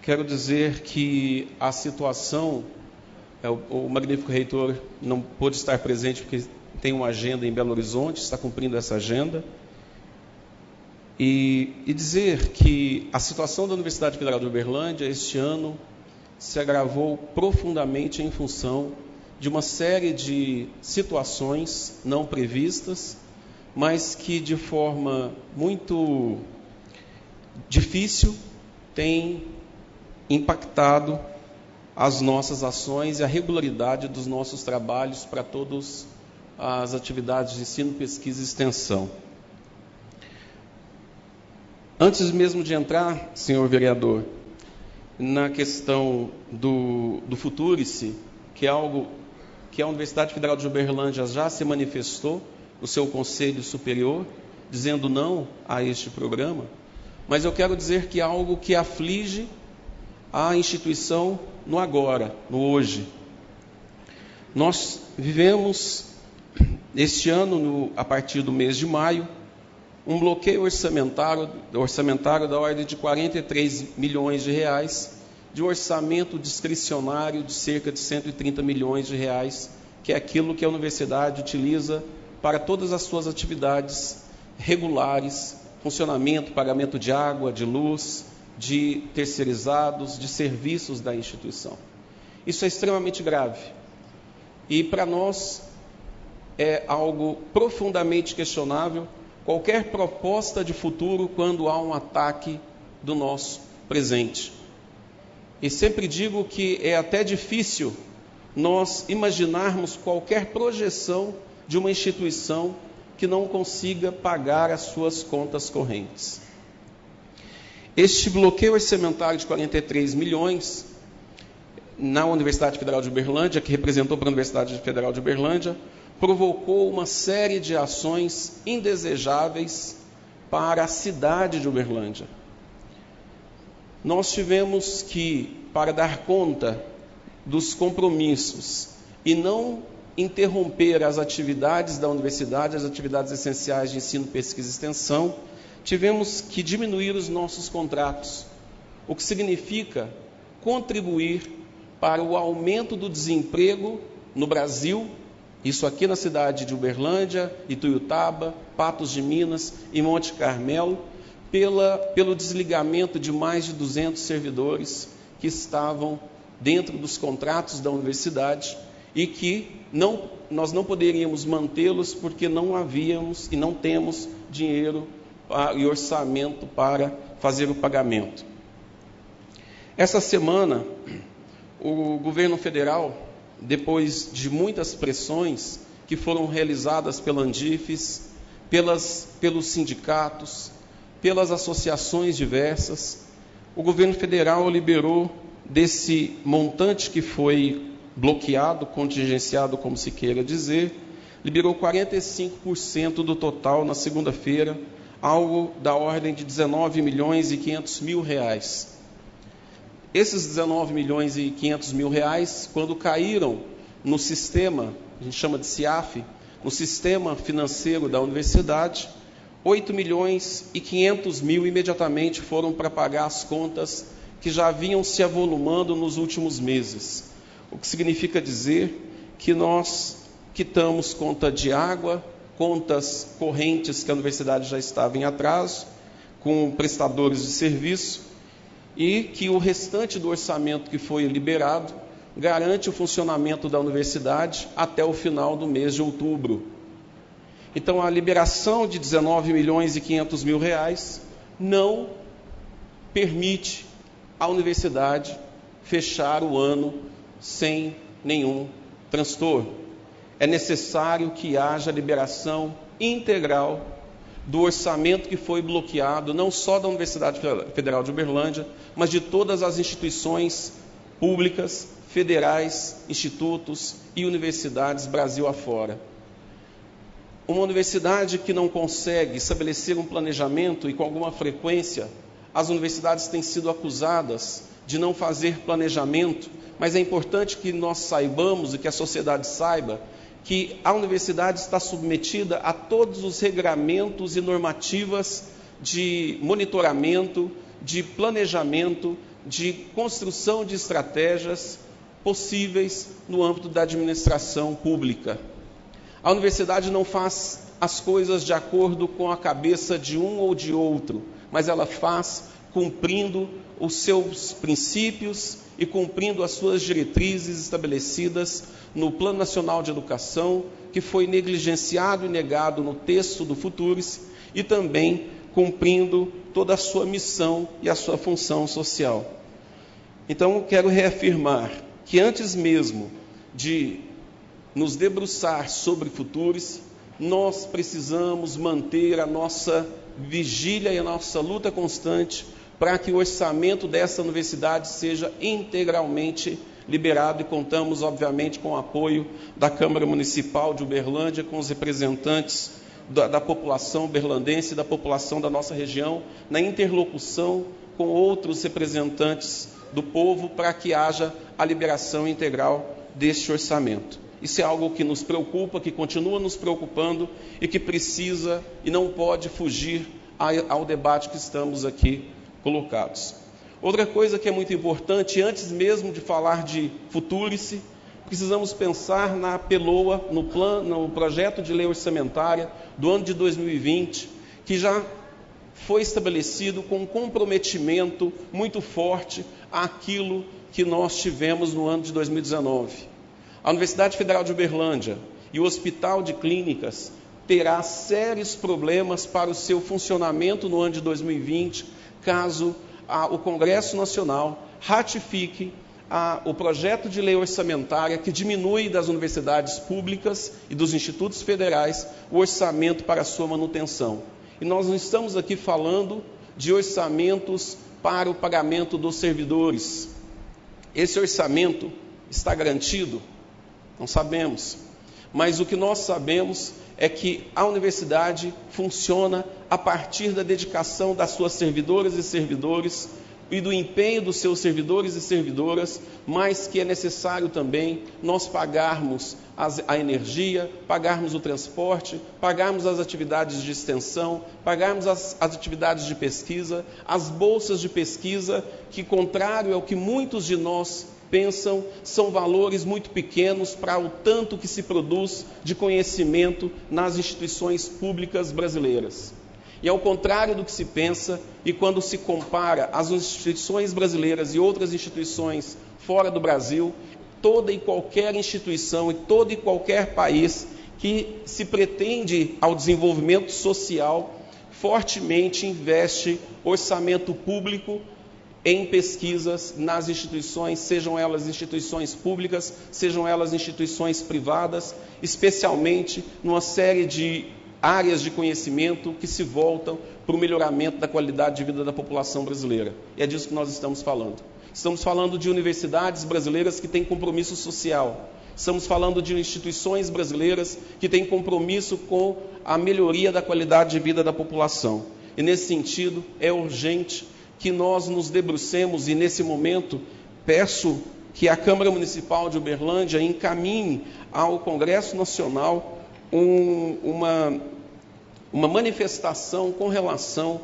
quero dizer que a situação, o magnífico reitor não pôde estar presente porque tem uma agenda em Belo Horizonte, está cumprindo essa agenda, e dizer que a situação da Universidade Federal de Uberlândia este ano se agravou profundamente em função de uma série de situações não previstas, mas que de forma muito difícil tem impactado as nossas ações e a regularidade dos nossos trabalhos para todas as atividades de ensino, pesquisa e extensão. Antes mesmo de entrar, senhor vereador, na questão do Futurice, que é algo que a Universidade Federal de Uberlândia já se manifestou no seu Conselho Superior, dizendo não a este programa, mas eu quero dizer que é algo que aflige a instituição no agora, no hoje. Nós vivemos este ano, a partir do mês de maio, um bloqueio orçamentário da ordem de 43 milhões de reais, de orçamento discricionário de cerca de 130 milhões de reais, que é aquilo que a universidade utiliza para todas as suas atividades regulares, funcionamento, pagamento de água, de luz, de terceirizados, de serviços da instituição. Isso é extremamente grave. E para nós é algo profundamente questionável qualquer proposta de futuro quando há um ataque do nosso presente. E sempre digo que é até difícil nós imaginarmos qualquer projeção de uma instituição que não consiga pagar as suas contas correntes. Este bloqueio orçamentário de 43 milhões na Universidade Federal de Uberlândia, que representou para a Universidade Federal de Uberlândia, provocou uma série de ações indesejáveis para a cidade de Uberlândia. Nós tivemos que, para dar conta dos compromissos e não interromper as atividades da universidade, as atividades essenciais de ensino, pesquisa e extensão, tivemos que diminuir os nossos contratos, o que significa contribuir para o aumento do desemprego no Brasil, isso aqui na cidade de Uberlândia, Ituiutaba, Patos de Minas e Monte Carmelo, pelo desligamento de mais de 200 servidores que estavam dentro dos contratos da universidade e que nós não poderíamos mantê-los porque não havíamos e não temos dinheiro e orçamento para fazer o pagamento. Essa semana, o governo federal, depois de muitas pressões que foram realizadas pela Andifes, pelos sindicatos, pelas associações diversas, o governo federal liberou desse montante que foi bloqueado, contingenciado, como se queira dizer, liberou 45% do total na segunda-feira, algo da ordem de 19 milhões e 500 mil reais. Esses 19 milhões e 500 mil reais, quando caíram no sistema, a gente chama de CIAF, no sistema financeiro da universidade, 8 milhões e 500 mil imediatamente foram para pagar as contas que já vinham se avolumando nos últimos meses. O que significa dizer que nós quitamos conta de água, contas correntes que a universidade já estava em atraso, com prestadores de serviço, e que o restante do orçamento que foi liberado garante o funcionamento da universidade até o final do mês de outubro. Então, a liberação de 19 milhões e 500 mil reais não permite à universidade fechar o ano sem nenhum transtorno. É necessário que haja liberação integral do orçamento que foi bloqueado, não só da Universidade Federal de Uberlândia, mas de todas as instituições públicas, federais, institutos e universidades Brasil afora. Uma universidade que não consegue estabelecer um planejamento, e com alguma frequência as universidades têm sido acusadas de não fazer planejamento, mas é importante que nós saibamos e que a sociedade saiba que a universidade está submetida a todos os regramentos e normativas de monitoramento, de planejamento, de construção de estratégias possíveis no âmbito da administração pública. A universidade não faz as coisas de acordo com a cabeça de um ou de outro, mas ela faz cumprindo os seus princípios e cumprindo as suas diretrizes estabelecidas no Plano Nacional de Educação, que foi negligenciado e negado no texto do Futurice, e também cumprindo toda a sua missão e a sua função social. Então, quero reafirmar que antes mesmo de nos debruçar sobre Futurice, nós precisamos manter a nossa vigília e a nossa luta constante para que o orçamento dessa universidade seja integralmente liberado, e contamos, obviamente, com o apoio da Câmara Municipal de Uberlândia, com os representantes da população uberlandense e da população da nossa região, na interlocução com outros representantes do povo, para que haja a liberação integral deste orçamento. Isso é algo que nos preocupa, que continua nos preocupando e que precisa e não pode fugir ao debate que estamos aqui colocados. Outra coisa que é muito importante, antes mesmo de falar de Futurice, precisamos pensar na PELOA, no projeto de lei orçamentária do ano de 2020, que já foi estabelecido com um comprometimento muito forte àquilo que nós tivemos no ano de 2019. A Universidade Federal de Uberlândia e o Hospital de Clínicas terá sérios problemas para o seu funcionamento no ano de 2020, caso o Congresso Nacional ratifique o projeto de lei orçamentária que diminui das universidades públicas e dos institutos federais o orçamento para a sua manutenção. E nós não estamos aqui falando de orçamentos para o pagamento dos servidores. Esse orçamento está garantido? Não sabemos. Mas o que nós sabemos é que a universidade funciona a partir da dedicação das suas servidoras e servidores e do empenho dos seus servidores e servidoras, mas que é necessário também nós pagarmos a energia, pagarmos o transporte, pagarmos as atividades de extensão, pagarmos as atividades de pesquisa, as bolsas de pesquisa, que, contrário ao que muitos de nós pensam, são valores muito pequenos para o tanto que se produz de conhecimento nas instituições públicas brasileiras. E ao contrário do que se pensa, e quando se compara as instituições brasileiras e outras instituições fora do Brasil, toda e qualquer instituição e todo e qualquer país que se pretende ao desenvolvimento social, fortemente investe orçamento público em pesquisas nas instituições, sejam elas instituições públicas, sejam elas instituições privadas, especialmente numa série de áreas de conhecimento que se voltam para o melhoramento da qualidade de vida da população brasileira. E é disso que nós estamos falando. Estamos falando de universidades brasileiras que têm compromisso social. Estamos falando de instituições brasileiras que têm compromisso com a melhoria da qualidade de vida da população. E nesse sentido, é urgente que nós nos debrucemos, e nesse momento peço que a Câmara Municipal de Uberlândia encaminhe ao Congresso Nacional uma manifestação com relação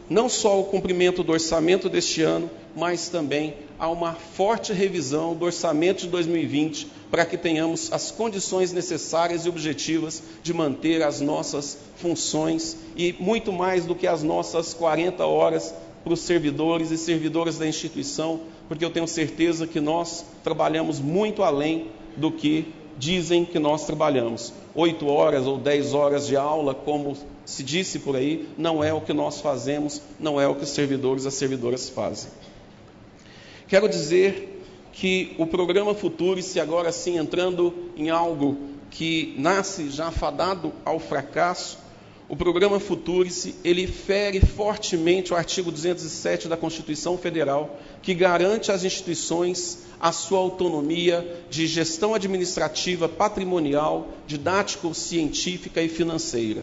não só ao cumprimento do orçamento deste ano, mas também a uma forte revisão do orçamento de 2020, para que tenhamos as condições necessárias e objetivas de manter as nossas funções e muito mais do que as nossas 40 horas para os servidores e servidoras da instituição, porque eu tenho certeza que nós trabalhamos muito além do que dizem que nós trabalhamos. 8 horas ou 10 horas de aula, como se disse por aí, não é o que nós fazemos, não é o que os servidores e as servidoras fazem. Quero dizer que o programa Futurice, agora sim entrando em algo que nasce já fadado ao fracasso, o programa Futurice, ele fere fortemente o artigo 207 da Constituição Federal, que garante às instituições a sua autonomia de gestão administrativa, patrimonial, didático-científica e financeira.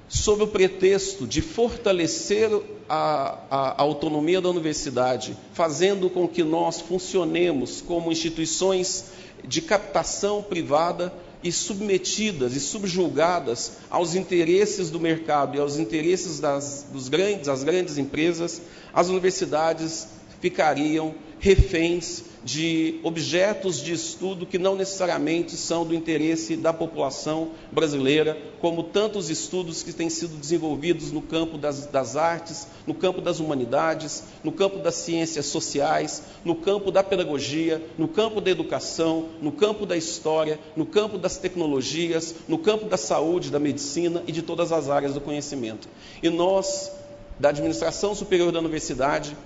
Sob o pretexto de fortalecer a autonomia da universidade, fazendo com que nós funcionemos como instituições de captação privada, e submetidas e subjugadas aos interesses do mercado e aos interesses das grandes empresas, as universidades ficariam reféns de objetos de estudo que não necessariamente são do interesse da população brasileira, como tantos estudos que têm sido desenvolvidos no campo das artes, no campo das humanidades, no campo das ciências sociais, no campo da pedagogia, no campo da educação, no campo da história, no campo das tecnologias, no campo da saúde, da medicina e de todas as áreas do conhecimento. E nós, da Administração Superior da Universidade,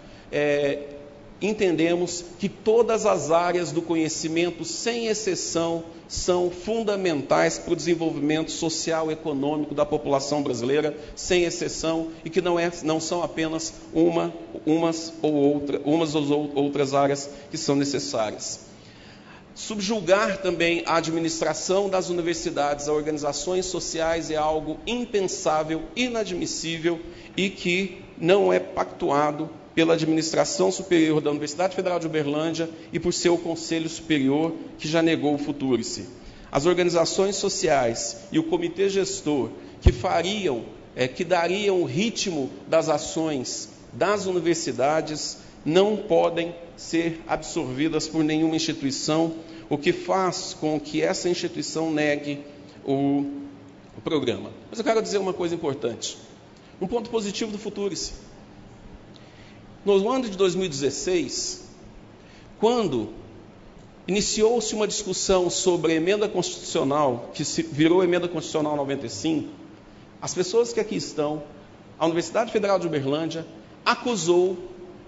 entendemos que todas as áreas do conhecimento, sem exceção, são fundamentais para o desenvolvimento social e econômico da população brasileira, sem exceção, e que não são apenas umas ou outras áreas que são necessárias. Subjugar também a administração das universidades a organizações sociais é algo impensável, inadmissível e que não é pactuado pela Administração Superior da Universidade Federal de Uberlândia e por seu Conselho Superior, que já negou o Futurice. As organizações sociais e o comitê gestor que dariam o ritmo das ações das universidades não podem ser absorvidas por nenhuma instituição, o que faz com que essa instituição negue o programa. Mas eu quero dizer uma coisa importante. Um ponto positivo do Futurice. No ano de 2016, quando iniciou-se uma discussão sobre a emenda constitucional, que virou emenda constitucional 95, as pessoas que aqui estão, a Universidade Federal de Uberlândia, acusou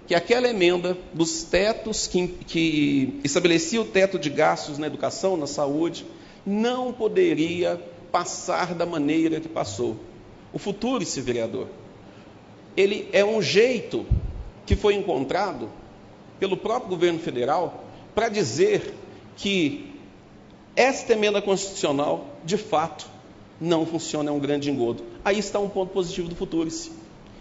que aquela emenda dos tetos, que estabelecia o teto de gastos na educação, na saúde, não poderia passar da maneira que passou. O Futurice, vereador, ele é um jeito que foi encontrado pelo próprio governo federal para dizer que esta emenda constitucional, de fato, não funciona, é um grande engodo. Aí está um ponto positivo do Futurice.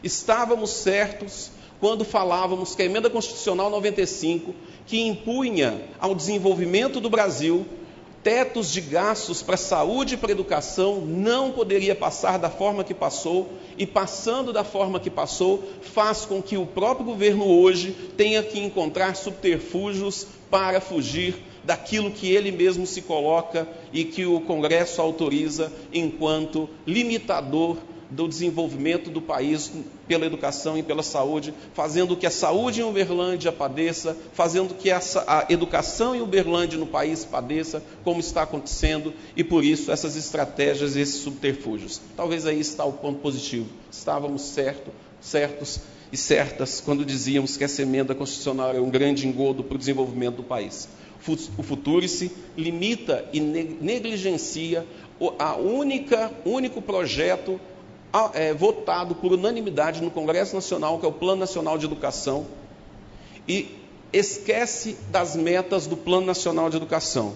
Estávamos certos quando falávamos que a emenda constitucional 95, que impunha ao desenvolvimento do Brasil tetos de gastos para a saúde e para a educação, não poderia passar da forma que passou, e passando da forma que passou, faz com que o próprio governo hoje tenha que encontrar subterfúgios para fugir daquilo que ele mesmo se coloca e que o Congresso autoriza enquanto limitador do desenvolvimento do país pela educação e pela saúde, fazendo que a saúde em Uberlândia padeça, fazendo que a educação em Uberlândia no país padeça, como está acontecendo, e por isso essas estratégias, esses subterfúgios. Talvez aí está o ponto positivo. Estávamos certos e certas quando dizíamos que essa emenda constitucional era um grande engodo para o desenvolvimento do país. O Futurice limita e negligencia o único projeto votado por unanimidade no Congresso Nacional, que é o Plano Nacional de Educação, e esquece das metas do Plano Nacional de Educação.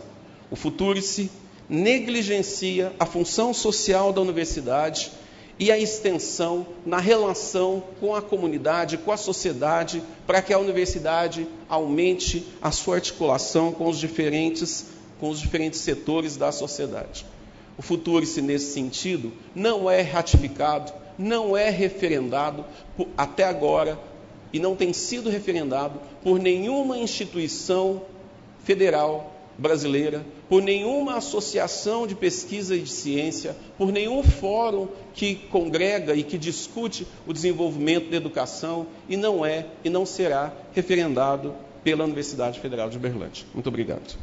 O Futurice negligencia a função social da universidade e a extensão na relação com a comunidade, com a sociedade, para que a universidade aumente a sua articulação com os diferentes setores da sociedade. O Futurice, nesse sentido, não é ratificado, não é referendado até agora, e não tem sido referendado por nenhuma instituição federal brasileira, por nenhuma associação de pesquisa e de ciência, por nenhum fórum que congrega e que discute o desenvolvimento da educação, e não será referendado pela Universidade Federal de Uberlândia. Muito obrigado.